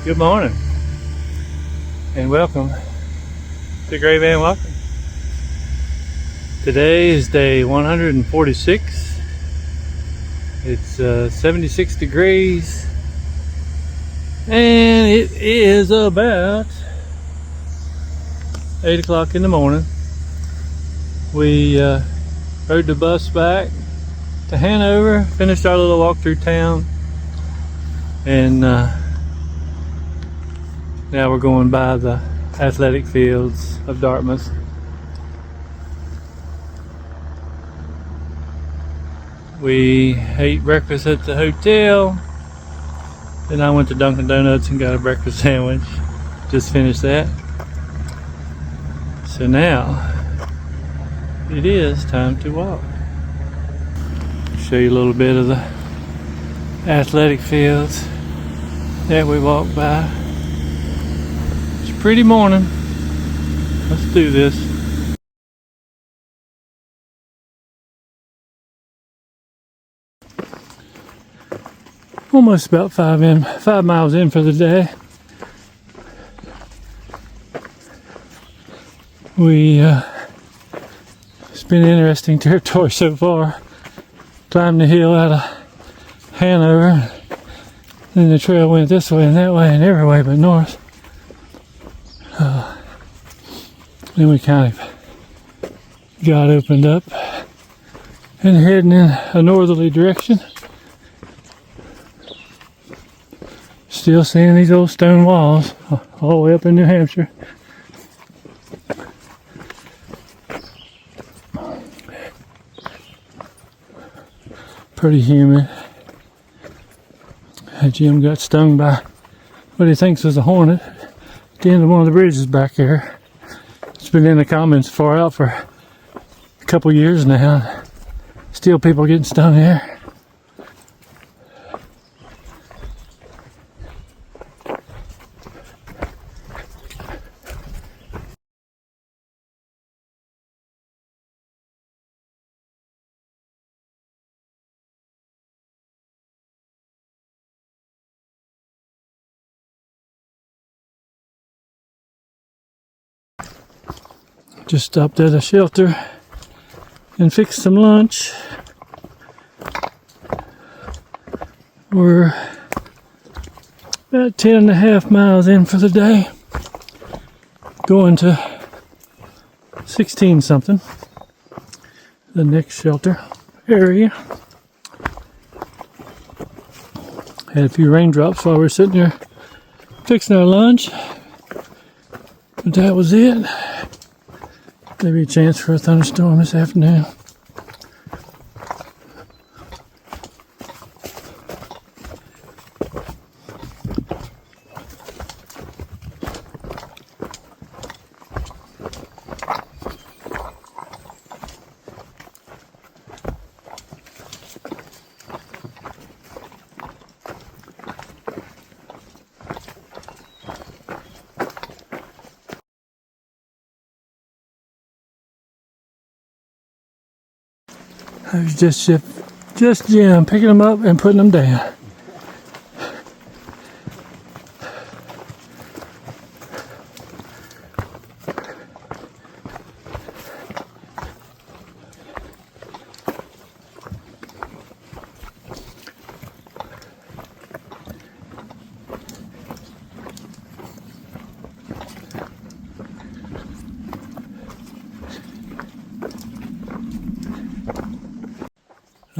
Good morning and welcome to Gray Van Walking. Today is day 146. It's 76 degrees and it is about 8 o'clock in the morning. We rode the bus back to Hanover, finished our little walk through town, and now we're going by the athletic fields of Dartmouth. We ate breakfast at the hotel. Then I went to Dunkin' Donuts and got a breakfast sandwich. Just finished that. So now it is time to walk. Show you a little bit of the athletic fields that we walked by. It's a pretty morning. Let's do this. Almost about 5 miles in for the day. It's been interesting territory so far. Climbed the hill out of Hanover, then the trail went this way and that way and every way but north. Then we kind of got opened up and heading in a northerly direction. Still seeing these old stone walls all the way up in New Hampshire. Pretty humid. Jim got stung by what he thinks was a hornet at the end of one of the bridges back there. It's been in the comments far out for a couple years now. Still people getting stung there. Just stopped at a shelter and fixed some lunch. We're about 10.5 miles in for the day. Going to 16 something. The next shelter area. Had a few raindrops while we were sitting there fixing our lunch. But that was it. Maybe a chance for a thunderstorm this afternoon. I was just Jim picking them up and putting them down.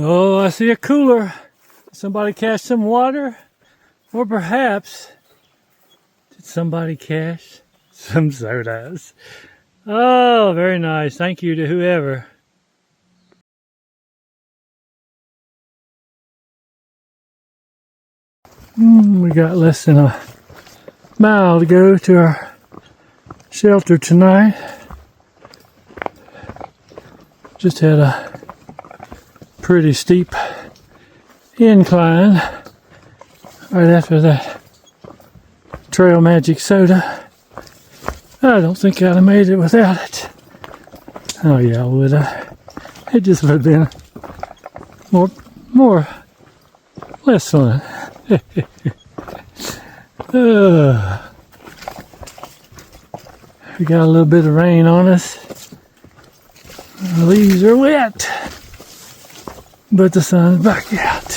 Oh, I see a cooler. Somebody cache some water? Or perhaps, did somebody cache some sodas? Oh, very nice. Thank you to whoever. We got less than a mile to go to our shelter tonight. Just had a pretty steep incline right after that Trail Magic soda. I don't think I'd have made it without it. Oh yeah, I would have. It just would have been less fun. We got a little bit of rain on us. The leaves are wet, but the sun's back out.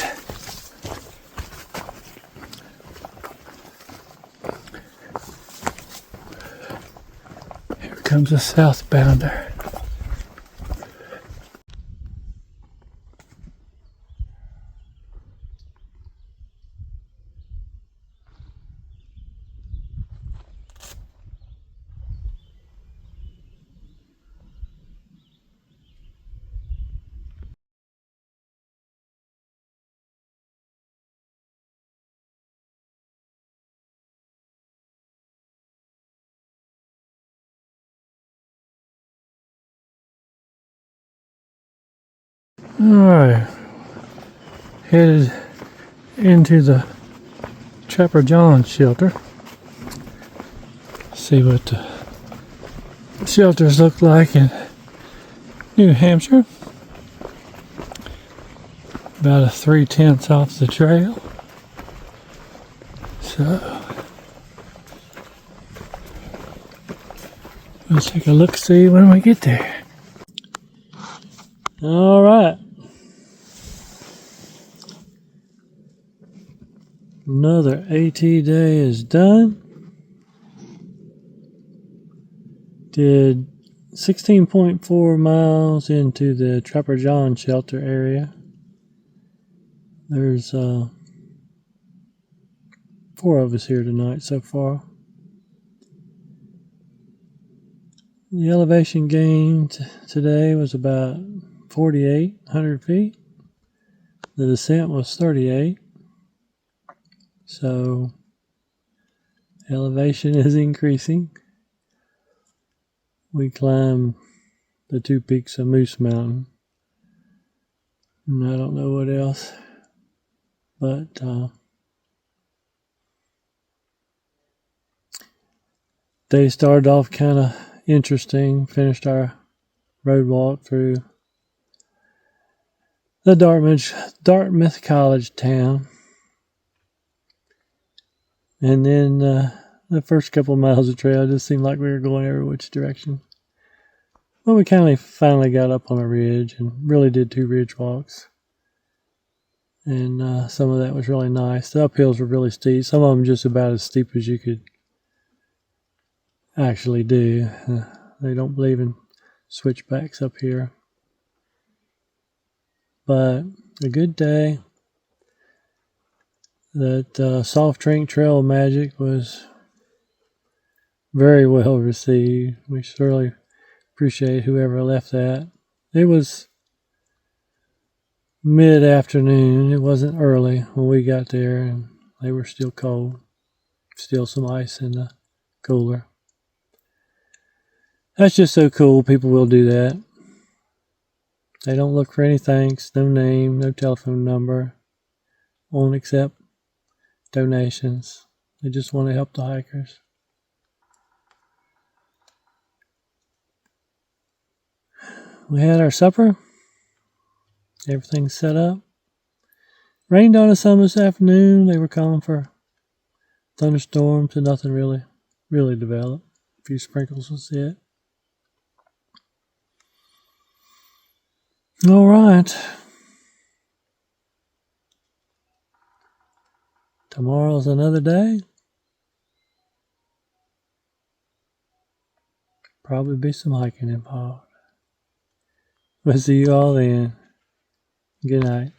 Here comes a southbounder. Alright, headed into the Trapper John shelter. See what the shelters look like in New Hampshire. About a 3/10 off the trail. So we'll take a look see when we get there. Alright. Another AT day is done. Did 16.4 miles into the Trapper John shelter area. There's 4 of us here tonight so far. The elevation gain today was about 4,800 feet. The descent was 38. So elevation is increasing. We climbed the 2 peaks of Moose Mountain. And I don't know what else. But they started off kind of interesting. Finished our road walk through the Dartmouth College town. And then the first couple of miles of trail just seemed like we were going every which direction. Well, we finally got up on a ridge and really did 2 ridge walks. And some of that was really nice. The uphills were really steep. Some of them just about as steep as you could actually do. They don't believe in switchbacks up here. But a good day. That soft drink trail magic was very well received. We surely appreciate whoever left that. It was mid-afternoon. It wasn't early when we got there, and they were still cold. Still some ice in the cooler. That's just so cool. People will do that. They don't look for any thanks, no name, no telephone number. Won't accept donations. They just want to help the hikers. We had our supper. Everything's set up. Rained on us some this afternoon. They were calling for thunderstorms, and nothing really developed. A few sprinkles was it. All right. Tomorrow's another day. Probably be some hiking involved. We'll see you all then. Good night.